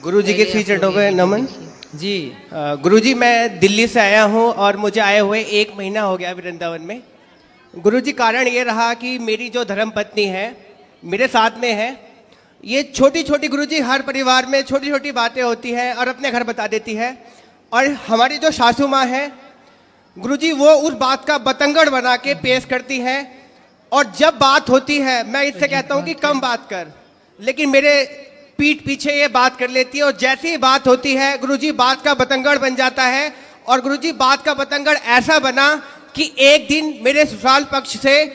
गुरुजी के श्री चरणों में नमन जी। गुरुजी मैं दिल्ली से आया हूँ और मुझे आए हुए 1 महीना हो गया वृंदावन में। गुरुजी कारण ये रहा कि मेरी जो धर्मपत्नी है मेरे साथ में है। ये छोटी छोटी गुरुजी हर परिवार में छोटी छोटी बातें होती हैं और अपने घर बता देती है। और हमारी जो सासू माँ है गुरुजी वो उस बात का बतंगड़ बना के पेश करती है। और जब बात होती है मैं इससे कहता हूँ कि कम बात कर, लेकिन मेरे पीठ पीछे ये बात कर लेती है। और जैसी ही बात होती है गुरुजी बात का बतंगड़ बन जाता है। और गुरुजी बात का बतंगड़ ऐसा बना कि एक दिन मेरे ससुराल पक्ष से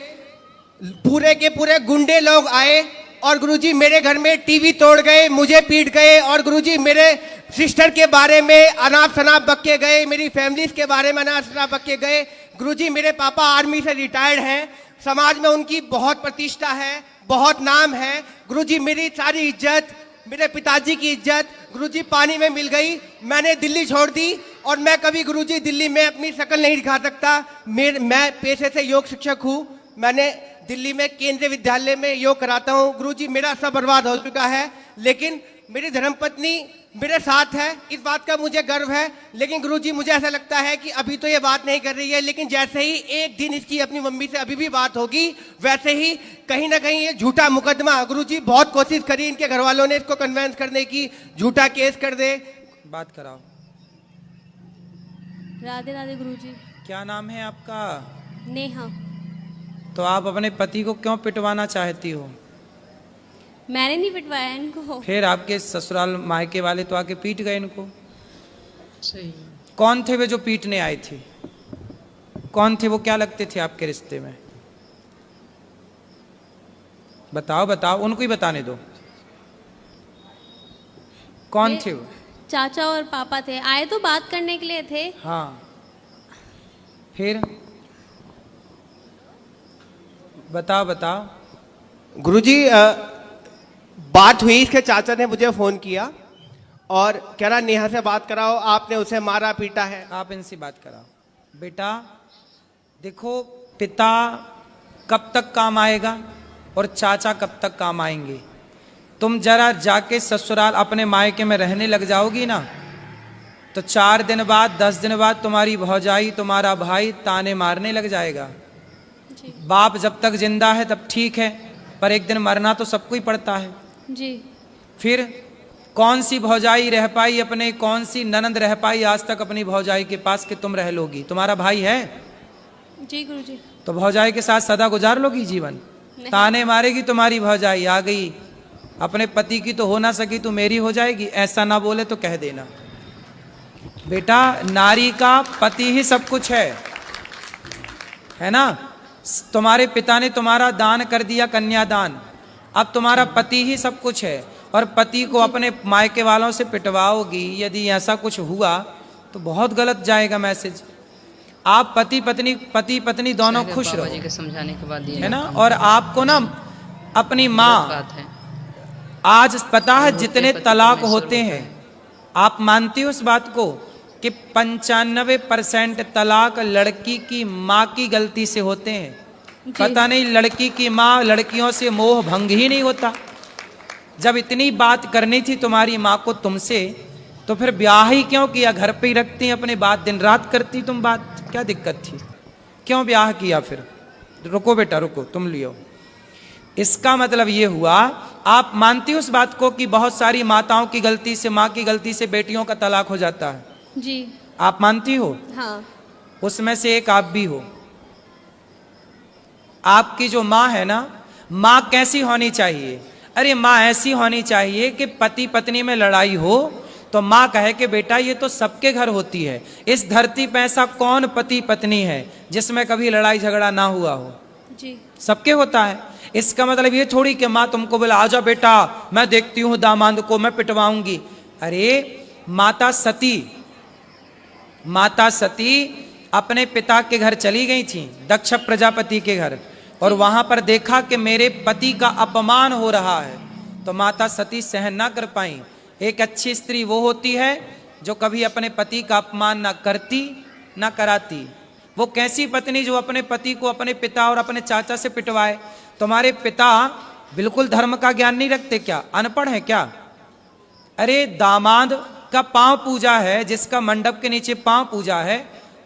पूरे के पूरे गुंडे लोग आए और गुरुजी मेरे घर में टीवी तोड़ गए, मुझे पीट गए। और गुरुजी मेरे सिस्टर के बारे में अनाप शनाप बक्के गए, मेरी फैमिलीज के बारे में अनाप शनाप बक्के गए। गुरुजी मेरे पापा आर्मी से रिटायर्ड हैं, समाज में उनकी बहुत प्रतिष्ठा है, बहुत नाम है। गुरुजी मेरी सारी इज्जत, मेरे पिताजी की इज्जत गुरुजी पानी में मिल गई। मैंने दिल्ली छोड़ दी और मैं कभी गुरुजी दिल्ली में अपनी शक्ल नहीं दिखा सकता। मैं पेशे से योग शिक्षक हूँ। मैंने दिल्ली में केंद्रीय विद्यालय में योग कराता हूँ। गुरुजी मेरा सब बर्बाद हो चुका है, लेकिन मेरी धर्मपत्नी मेरे साथ है, इस बात का मुझे गर्व है। लेकिन गुरुजी मुझे ऐसा लगता है कि अभी तो ये बात नहीं कर रही है, लेकिन जैसे ही एक दिन इसकी अपनी मम्मी से अभी भी बात होगी वैसे ही कहीं ना कहीं ये झूठा मुकदमा, गुरुजी बहुत कोशिश करी इनके घर वालों ने इसको कन्वेंस करने की, झूठा केस कर दे। बात कराओ। राधे राधे गुरुजी। क्या नाम है आपका? नेहा। तो आप अपने पति को क्यों पिटवाना चाहती हो? मैंने नहीं पिटवाया इनको। फिर आपके ससुराल मायके वाले तो आके पीट गए इनको। सही। कौन थे वे जो पीटने आए थे? कौन थे वो? क्या लगते थे आपके रिश्ते में? बताओ बताओ, उनको ही बताने दो। कौन थे वो? चाचा और पापा थे, आए तो बात करने के लिए थे। हाँ, फिर बताओ बताओ। गुरुजी बात हुई, इसके चाचा ने मुझे फोन किया और कह रहा नेहा से बात कराओ, आपने उसे मारा पीटा है। आप इनसे बात कराओ। बेटा देखो, पिता कब तक काम आएगा और चाचा कब तक काम आएंगे। तुम जरा जाके ससुराल अपने मायके में रहने लग जाओगी ना, तो 4 दिन बाद 10 दिन बाद तुम्हारी भौजाई, तुम्हारा भाई ताने मारने लग जाएगा। बाप जब तक जिंदा है तब ठीक है, पर एक दिन मरना तो सबको ही पड़ता है जी। फिर कौन सी भौजाई रह पाई अपने, कौन सी ननंद रह पाई आज तक अपनी भौजाई के पास कि तुम रह लोगी? तुम्हारा भाई है जी गुरुजी। तो भौजाई के साथ सदा गुजार लोगी जीवन? ताने मारेगी तुम्हारी भौजाई, आ गई अपने पति की तो हो ना सकी तो मेरी हो जाएगी, ऐसा ना बोले तो कह देना। बेटा नारी का पति ही सब कुछ है ना। तुम्हारे पिता ने तुम्हारा दान कर दिया, कन्यादान, अब तुम्हारा पति ही सब कुछ है। और पति को अपने मायके वालों से पिटवाओगी, यदि ऐसा कुछ हुआ तो बहुत गलत जाएगा मैसेज। आप पति पत्नी दोनों खुश रहो जी के समझाने के बाद है ना। और आपको ना अपनी माँ, आज पता है जितने तलाक होते हैं, आप मानती हो इस बात को कि 95% तलाक लड़की की माँ की गलती से होते हैं। पता नहीं लड़की की माँ, लड़कियों से मोह भंग ही नहीं होता। जब इतनी बात करनी थी तुम्हारी माँ को तुमसे, तो फिर ब्याह ही क्यों किया? घर पे ही रखती अपने बात, दिन रात करती तुम बात, क्या दिक्कत थी? क्यों ब्याह किया फिर? रुको बेटा रुको, तुम लियो। इसका मतलब ये हुआ, आप मानती हो उस बात को कि बहुत सारी माताओं की गलती से, माँ की गलती से बेटियों का तलाक हो जाता है जी। आप मानती हो? हाँ। उसमें से एक आप भी हो। आपकी जो माँ है ना, माँ कैसी होनी चाहिए? अरे माँ ऐसी होनी चाहिए कि पति पत्नी में लड़ाई हो तो माँ कहे कि बेटा ये तो सबके घर होती है, इस धरती पे ऐसा कौन पति पत्नी है जिसमें कभी लड़ाई झगड़ा ना हुआ हो? जी। सबके होता है। इसका मतलब ये थोड़ी कि माँ तुमको बोले आजा बेटा मैं देखती हूँ दामाद को मैं पिटवाऊंगी। अरे माता सती अपने पिता के घर चली गई थी, दक्ष प्रजापति के घर, और वहां पर देखा कि मेरे पति का अपमान हो रहा है, तो माता सती सहन ना कर पाई। एक अच्छी स्त्री वो होती है जो कभी अपने पति का अपमान ना करती ना कराती। वो कैसी पत्नी जो अपने पति को अपने पिता और अपने चाचा से पिटवाए? तुम्हारे पिता बिल्कुल धर्म का ज्ञान नहीं रखते क्या? अनपढ़ है क्या? अरे दामाद का पांव पूजा है, जिसका मंडप के नीचे पांव पूजा है,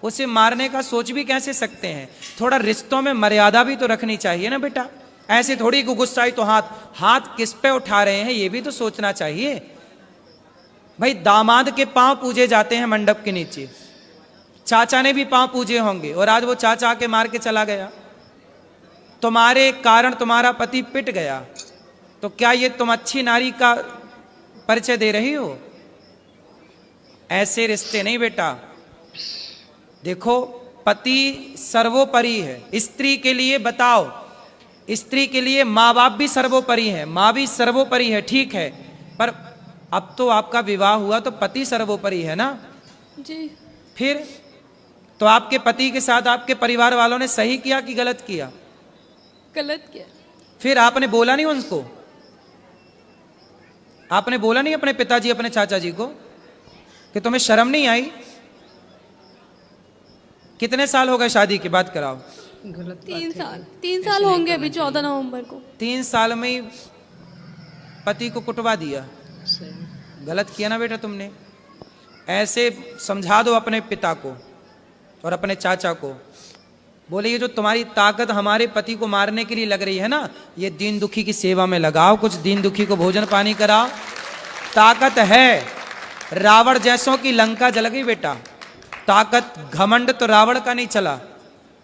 उसे मारने का सोच भी कैसे सकते हैं? थोड़ा रिश्तों में मर्यादा भी तो रखनी चाहिए ना बेटा। ऐसे थोड़ी गुस्साई तो हाथ किस पे उठा रहे हैं ये भी तो सोचना चाहिए। भाई दामाद के पांव पूजे जाते हैं मंडप के नीचे, चाचा ने भी पांव पूजे होंगे, और आज वो चाचा आके मार के चला गया, तुम्हारे कारण तुम्हारा पति पिट गया, तो क्या ये तुम अच्छी नारी का परिचय दे रही हो? ऐसे रिश्ते नहीं बेटा। देखो पति सर्वोपरि है। स्त्री के लिए बताओ, स्त्री के लिए माँ बाप भी सर्वोपरि है, माँ भी सर्वोपरि है, ठीक है, पर अब तो आपका विवाह हुआ तो पति सर्वोपरि है ना जी। फिर तो आपके पति के साथ आपके परिवार वालों ने सही किया कि गलत किया? गलत किया। फिर आपने बोला नहीं उनको? आपने बोला नहीं अपने पिताजी अपने चाचा जी को कि तुम्हें शर्म नहीं आई? कितने साल हो गए शादी के बाद कराओ? गलत बात 3 है। साल 3 ऐसे साल नहीं होंगे करना अभी 14 चाहिए। नवंबर को। 3 साल में ही पति को कुटवा दिया। सही। गलत किया ना बेटा तुमने। ऐसे समझा दो अपने पिता को और अपने चाचा को, बोले ये जो तुम्हारी ताकत हमारे पति को मारने के लिए लग रही है ना, ये दीन दुखी की सेवा में लगाओ, कुछ दीन दुखी को भोजन पानी कराओ। ताकत है। रावण जैसों की लंका जल गई बेटा। ताकत घमंड तो रावण का नहीं चला।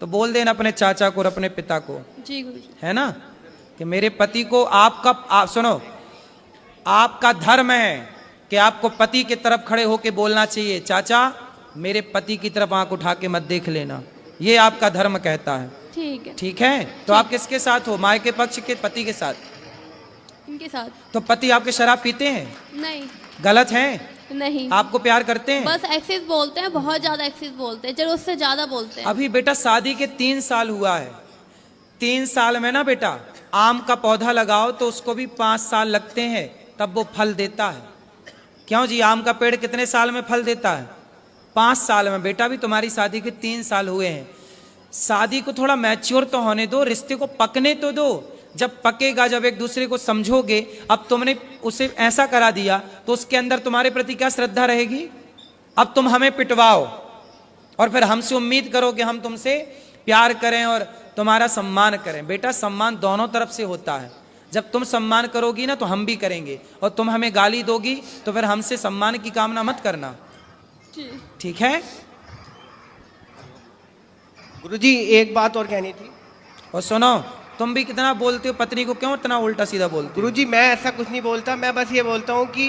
तो बोल देना अपने चाचा को और अपने पिता को, जी गुरुजी। है ना, कि मेरे पति को आप सुनो, आपका धर्म है कि आपको पति की तरफ खड़े होकर बोलना चाहिए, चाचा मेरे पति की तरफ आंख उठा के मत देख लेना, ये आपका धर्म कहता है। ठीक है। ठीक है, तो आप किसके साथ हो? माँ के पक्ष के पति के साथ? इनके साथ। तो पति आपके शराब पीते हैं? नहीं। गलत है? नहीं। आपको प्यार करते हैं? बस एक्सेस बोलते हैं, बहुत ज्यादा एक्सेस बोलते हैं, जरूरत से ज्यादा बोलते हैं। अभी बेटा शादी के 3 साल हुआ है। 3 साल में ना बेटा आम का पौधा लगाओ तो उसको भी 5 साल लगते हैं, तब वो फल देता है। क्यों जी? आम का पेड़ कितने साल में फल देता है? 5 साल में। बेटा भी तुम्हारी शादी के 3 साल हुए हैं। शादी को थोड़ा मैच्योर तो होने दो, रिश्ते को पकने तो दो। जब पकेगा, जब एक दूसरे को समझोगे, अब तुमने उसे ऐसा करा दिया तो उसके अंदर तुम्हारे प्रति क्या श्रद्धा रहेगी? अब तुम हमें पिटवाओ और फिर हमसे उम्मीद करो कि हम तुमसे प्यार करें और तुम्हारा सम्मान करें। बेटा सम्मान दोनों तरफ से होता है। जब तुम सम्मान करोगी ना तो हम भी करेंगे, और तुम हमें गाली दोगी तो फिर हमसे सम्मान की कामना मत करना, ठीक है? गुरुजी एक बात और कहनी थी। और सुनो, तुम भी कितना बोलते हो पत्नी को, क्यों इतना उल्टा सीधा बोलते हो? गुरुजी मैं ऐसा कुछ नहीं बोलता, मैं बस ये बोलता हूँ कि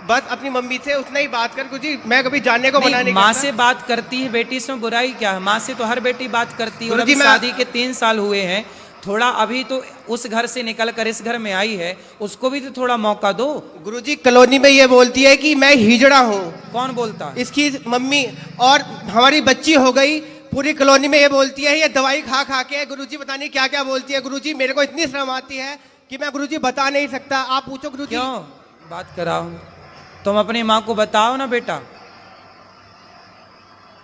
बस अपनी मम्मी से उतना ही बात कर। गुरुजी मैं कभी जानने को मना नहीं माँ करता। से बात करती है बेटी, इसमें बुराई क्या है? माँ से तो हर बेटी बात करती है। और गुरुजी अभी मैं- शादी के 3 साल हुए हैं, थोड़ा अभी तो उस घर से निकल कर इस घर में आई है, उसको भी तो थोड़ा मौका दो। गुरुजी कॉलोनी में ये बोलती है कि मैं हिजड़ा हूँ, कौन बोलता है? इसकी मम्मी, और हमारी बच्ची हो गई, पूरी कॉलोनी में ये बोलती है ये दवाई खा खा के। गुरुजी पता नहीं क्या क्या बोलती है। गुरुजी मेरे को इतनी शर्म आती है कि मैं गुरुजी बता नहीं सकता, आप पूछो गुरुजी। क्यों बात कराओ? तुम अपनी माँ को बताओ ना बेटा,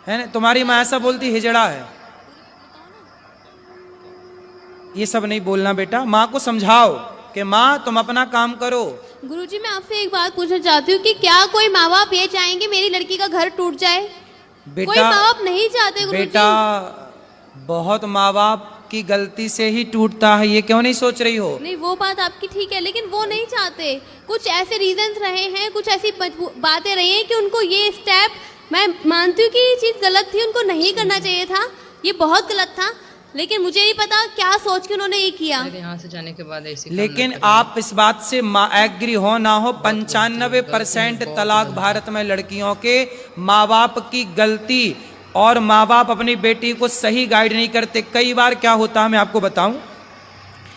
है ना? तुम्हारी माँ ऐसा बोलती हिजड़ा है, ये सब नहीं बोलना बेटा। माँ को समझाओ कि माँ तुम अपना काम करो। गुरुजी मैं आपसे एक बात पूछना चाहती हूँ कि क्या कोई माँ बाप ये चाहेंगे मेरी लड़की का घर टूट जाए? कोई माँ बाप नहीं चाहते गुरुजी। बेटा बहुत माँ बाप की गलती से ही टूटता है, ये क्यों नहीं सोच रही हो? नहीं वो बात आपकी ठीक है, लेकिन वो नहीं चाहते। कुछ ऐसे रीजंस रहे हैं, कुछ ऐसी बातें रही हैं कि उनको ये स्टेप, मैं मानती हूँ कि ये चीज़ गलत थी, उनको नहीं करना चाहिए था, ये बहुत गलत था, लेकिन मुझे नहीं पता क्या सोच के उन्होंने ये किया। मेरे यहाँ से जाने के बाद ऐसी काम लेकिन ना करें। आप इस बात से एग्री हो ना हो, 95% तलाक भारत में लड़कियों के माँ बाप की गलती, और माँ बाप अपनी बेटी को सही गाइड नहीं करते। कई बार क्या होता है मैं आपको बताऊं,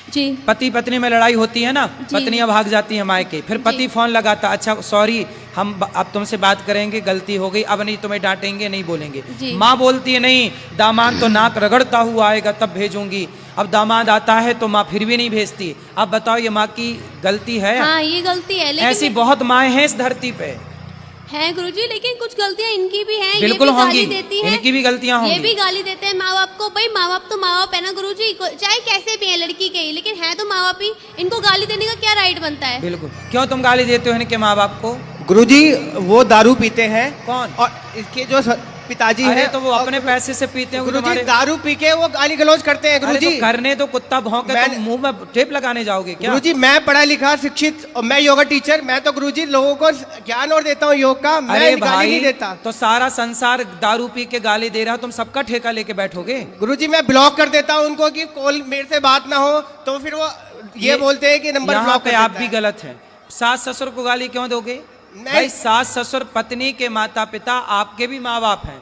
जी पति पत्नी में लड़ाई होती है ना, जी। पत्नियां भाग जाती हैं मायके, फिर पति जी। फोन लगाता, अच्छा सॉरी हम अब तुमसे बात करेंगे, गलती हो गई, अब नहीं तुम्हें डांटेंगे, नहीं बोलेंगे। जी। माँ बोलती है नहीं, दामाद तो नाक रगड़ता हुआ आएगा तब भेजूंगी। अब दामाद आता है तो माँ फिर भी नहीं भेजती। अब बताओ ये माँ की गलती है? हाँ ये गलती है, लेकिन ऐसी बहुत माएँ हैं इस धरती पे। है गुरुजी, लेकिन कुछ गलतियां इनकी भी हैं। बिल्कुल ये भी होंगी, गाली देती है, इनकी भी गलतियां ये होंगी। भी गाली देते हैं माँ बाप को। भाई माँ बाप तो माँ बाप है ना गुरुजी, चाहे कैसे भी है लड़की के ही, लेकिन है तो माँ बाप ही। इनको गाली देने का क्या राइट बनता है? बिल्कुल। क्यों तुम गाली देते हो इनके माँ बाप को? गुरुजी वो दारू पीते हैं। कौन? और इसके जो पिताजी अरे हैं तो वो अपने पैसे से पीते हैं गुरुजी, तुम्हारे। दारू पी के वो गाली गलौज करते हैं अरे गुरुजी। तो करने तो कुत्ता भौंके, मैं- तुम मुंह में टेप लगाने जाओगे क्या? गुरुजी मैं पढ़ा लिखा शिक्षित और मैं योगा टीचर, मैं तो गुरुजी लोगों को ज्ञान और देता हूँ योग का, मैं अरे गाली भाई नहीं देता। तो सारा संसार दारू पी के गाली दे रहा, तुम सबका ठेका लेके बैठोगे? गुरुजी मैं ब्लॉक कर देता हूँ उनको कि कॉल मेरे से बात ना हो, तो फिर वो ये बोलते हैं कि नंबर यहाँ ब्लॉक पे कर आप देता भी है। गलत हैं। सास ससुर को गाली क्यों दोगे? नहीं। भाई सास ससुर पत्नी के माता पिता आपके भी माँ बाप हैं।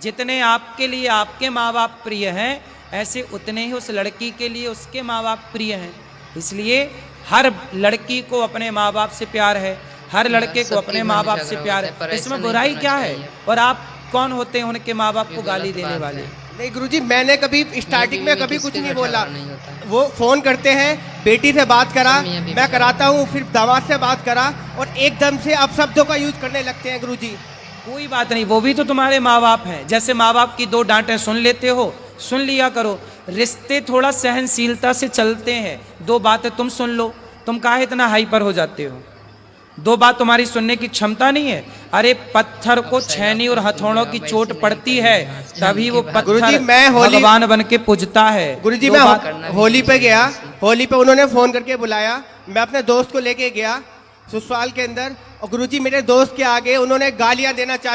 जितने आपके लिए आपके माँ बाप प्रिय हैं, ऐसे उतने ही उस लड़की के लिए उसके माँ बाप प्रिय हैं। इसलिए हर लड़की को अपने माँ बाप से प्यार है, हर लड़के को अपने माँ बाप से प्यार है। इसमें बुराई क्या है? और आप कौन होते हैं उनके माँ बाप को गाली देने वाले? नहीं गुरुजी मैंने कभी स्टार्टिंग में कभी कुछ नहीं बोला। नहीं होता है। वो फोन करते हैं, बेटी से बात करा, मियाँ बीवी मैं कराता हूँ, फिर दामाद से बात करा और एकदम से अपशब्दों का यूज करने लगते हैं गुरुजी। कोई बात नहीं, वो भी तो तुम्हारे माँ बाप हैं। जैसे माँ बाप की दो डांटें सुन लेते हो, सुन लिया करो। रिश्ते थोड़ा सहनशीलता से चलते हैं। दो बातें तुम सुन लो, तुम काहे इतना हाइपर हो जाते हो? दो बात तुम्हारी सुनने की क्षमता नहीं है। अरे पत्थर को छेनी और हथौड़ों की चोट पड़ती है, तभी वो गुरुजी, पत्थर मैं भगवान बन के पूजता है। गुरुजी दो मैं बात- होली पे गया, होली पे उन्होंने फोन करके बुलाया, मैं अपने दोस्त को लेके गया ससुराल के अंदर और गुरुजी मेरे दोस्त के आगे उन्होंने गालियां देना चालू